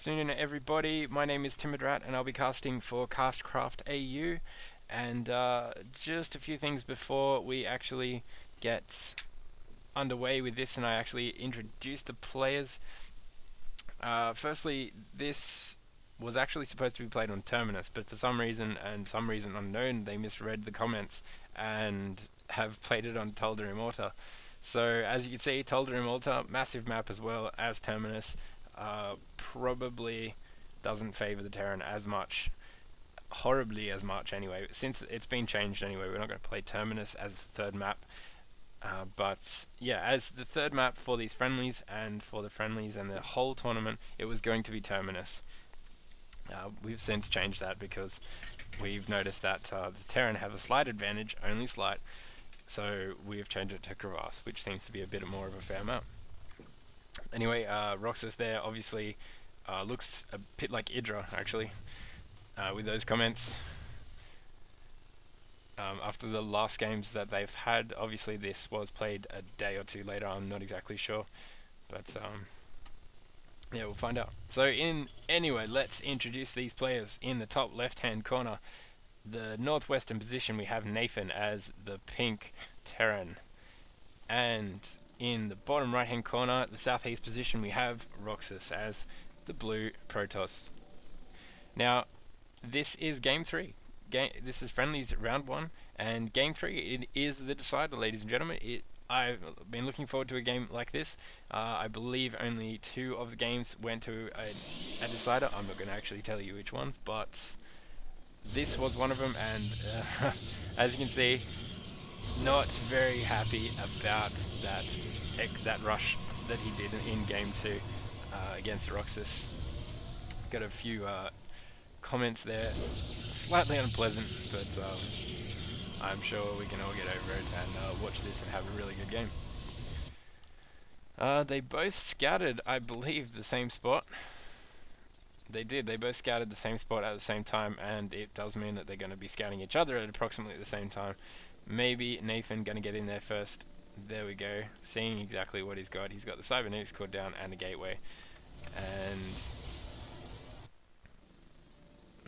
afternoon, everybody. My name is Timidrat, and I'll be casting for Castcraft AU. And just a few things before we actually get underway with this, and I actually introduce the players. Firstly, this was actually supposed to be played on Terminus, but for some reason, and some reason unknown, they misread the comments and have played it on Tolda Immorta. So as you can see, Tolda Immorta, massive map as well as Terminus, probably doesn't favor the Terran as much, horribly as much anyway. Since it's been changed anyway, we're not going to play Terminus as the third map. But yeah, as the third map for these friendlies and for the friendlies and the whole tournament, it was going to be Terminus. We've since changed that because we've noticed that the Terran have a slight advantage, only slight, so we've changed it to Crevasse, which seems to be a bit more of a fair map. Anyway, Roxas there obviously looks a bit like Idra actually, with those comments. After the last games that they've had, obviously this was played a day or two later, I'm not exactly sure, but yeah, we'll find out. So anyway, let's introduce these players. In the top left hand corner, the northwestern position, we have Nathan as the pink Terran, and in the bottom right hand corner, the southeast position, we have Roxas as the blue Protoss. Now this is game 3. This is friendlies round 1, and game 3, it is the decider, ladies and gentlemen. I've been looking forward to a game like this. I believe only 2 of the games went to a decider. I'm not going to actually tell you which ones, but this was one of them, and as you can see, not very happy about that rush that he did in game 2 against Roxas. Got a few comments there, slightly unpleasant, but I'm sure we can all get over it and watch this and have a really good game. They both scouted, I believe, the same spot. They did, they both scouted the same spot at the same time, and it does mean that they're going to be scouting each other at approximately the same time. Maybe Nathan going to get in there first. There we go, seeing exactly what he's got. He's got the Cybernetics core down and a gateway. And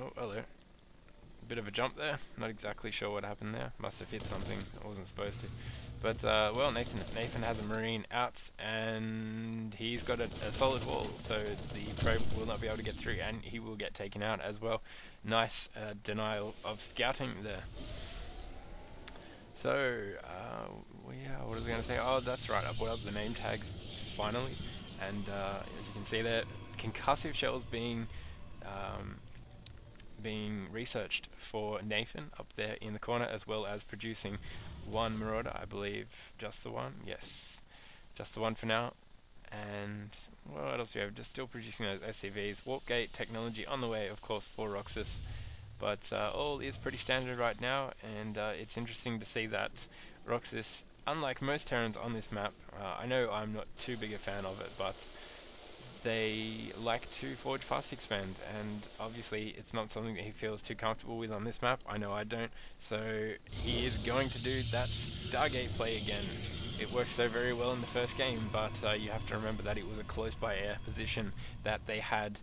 oh, hello. Bit of a jump there. Not exactly sure what happened there. Must have hit something I wasn't supposed to. But well, Nathan has a Marine out, and he's got a solid wall, so the probe will not be able to get through, and he will get taken out as well. Nice denial of scouting there. So yeah, what was I going to say? Oh, that's right. I brought up the name tags finally, and as you can see there, concussive shells being researched for Nathan up there in the corner, as well as producing 1 Marauder, I believe. Just the one? Yes, just the one for now. And what else do we have? Just still producing those SCVs. Warp gate technology on the way, of course, for Roxas, but all is pretty standard right now, and it's interesting to see that Roxas, unlike most Terrans on this map, I know I'm not too big a fan of it, but they like to forge fast expand, and obviously it's not something that he feels too comfortable with on this map. I know I don't, so he is going to do that Stargate play again. It worked so very well in the first game, but you have to remember that it was a close by air position that they had,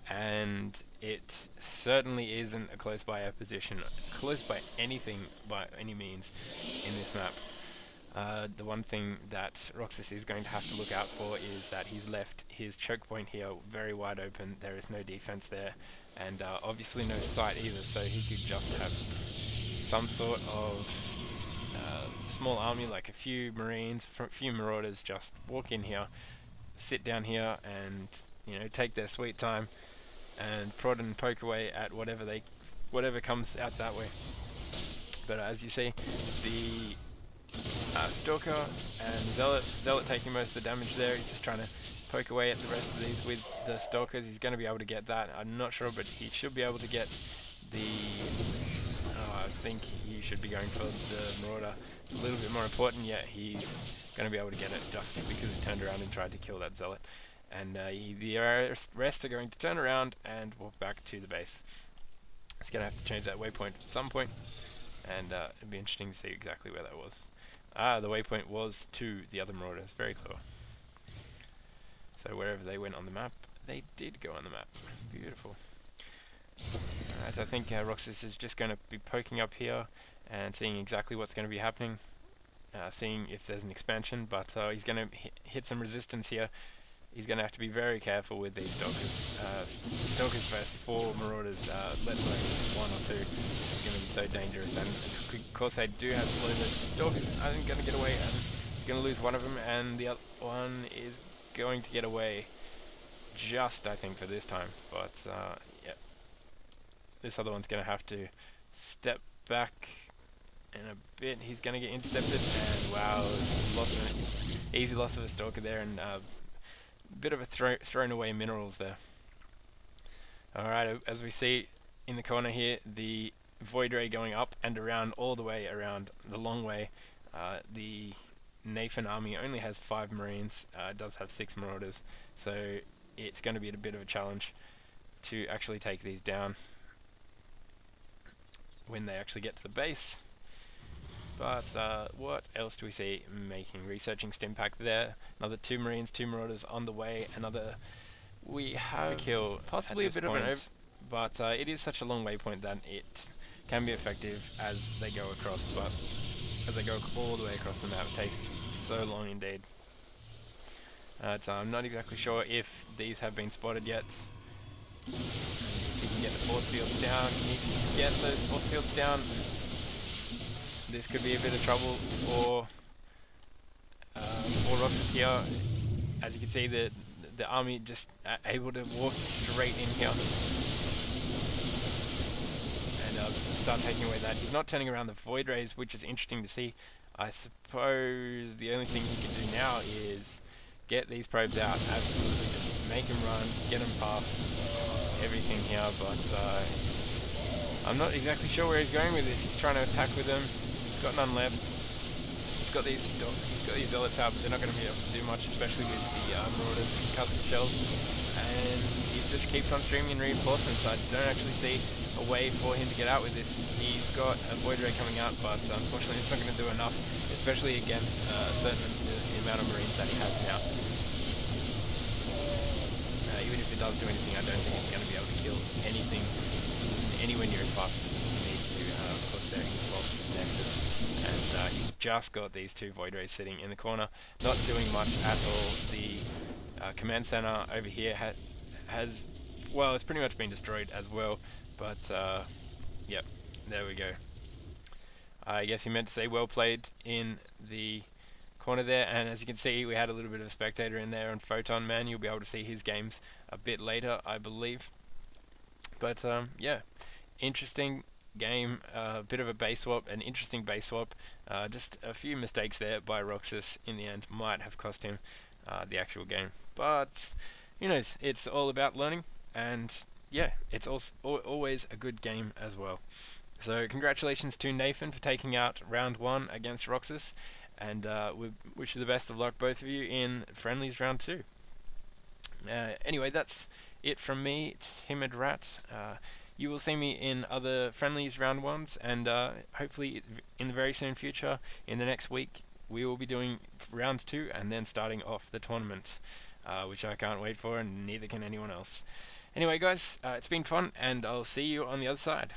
and it certainly isn't a close by air position, close by anything by any means in this map. The one thing that Roxas is going to have to look out for is that he's left his choke point here very wide open. There is no defense there, and obviously no sight either, so he could just have some sort of small army, like a few Marines, a few Marauders, just walk in here, sit down here, and take their sweet time and prod and poke away at whatever comes out that way. But as you see, the Stalker and Zealot taking most of the damage there. He's just trying to poke away at the rest of these with the Stalkers. He's going to be able to get that. I'm not sure, but he should be able to get the... I think he should be going for the Marauder. It's a little bit more important, yet he's going to be able to get it just because he turned around and tried to kill that Zealot. And the rest are going to turn around and walk back to the base. It's going to have to change that waypoint at some point, and it'd be interesting to see exactly where that was. The waypoint was to the other Marauders. Very clever. So wherever they went on the map, they did go on the map. Beautiful. Alright, I think Roxas is just going to be poking up here and seeing exactly what's going to be happening. Seeing if there's an expansion, but he's going to hit some resistance here. He's going to have to be very careful with these Stalkers. Stalkers versus 4 Marauders, let alone just 1 or 2, is going to be so dangerous. And of course they do have slowness. Stalkers aren't going to get away, and he's going to lose one of them, and the other one is going to get away just, I think, for this time. But yeah, this other one's going to have to step back in a bit. He's going to get intercepted, and wow, it's easy loss of a Stalker there, and bit of a thrown away minerals there. Alright, as we see in the corner here, the Void Ray going up and around, all the way around the long way. The Nayfin army only has 5 Marines, it does have 6 Marauders, so it's going to be a bit of a challenge to actually take these down when they actually get to the base. But what else do we see making? Researching Stimpack there. Another 2 Marines, 2 Marauders on the way. We have a kill, possibly a bit of an over, but it is such a long waypoint that it can be effective as they go across. But as they go all the way across the map, it takes so long indeed. So I'm not exactly sure if these have been spotted yet. If he can get the force fields down, he needs to get those force fields down. This could be a bit of trouble for Roxas here. As you can see, the army just able to walk straight in here and start taking away that. He's not turning around the Void Rays, which is interesting to see. I suppose the only thing he can do now is get these probes out. Absolutely, just make him run, get him past everything here. But I'm not exactly sure where he's going with this. He's trying to attack with them. He's got none left. He's got these zealots out, but they're not going to be able to do much, especially with the Marauders concussive shells. And he just keeps on streaming in reinforcements. I don't actually see a way for him to get out with this. He's got a Void Ray coming out, but unfortunately it's not going to do enough, especially against a certain amount of Marines that he has now. Even if it does do anything, I don't think it's going to be able to kill anything anywhere near as fast as he needs to. Of course, there he's lost his Nexus, and he's just got these 2 Void Rays sitting in the corner, not doing much at all. The command center over here has, well, it's pretty much been destroyed as well, but yep, there we go. I guess he meant to say well played in the corner there, and as you can see, we had a little bit of a spectator in there on Photon Man. You'll be able to see his games a bit later, I believe. But yeah, interesting game, a bit of a base swap, an interesting base swap. Just a few mistakes there by Roxas in the end might have cost him the actual game. But who knows, it's all about learning, and yeah, it's also always a good game as well. So congratulations to Nathan for taking out round 1 against Roxas, and we wish you the best of luck, both of you, in friendlies round 2. Anyway, that's it from me, Timid Rat. You will see me in other friendlies round 1s, and hopefully in the very soon future, in the next week, we will be doing round 2 and then starting off the tournament, which I can't wait for, and neither can anyone else. Anyway guys, it's been fun, and I'll see you on the other side.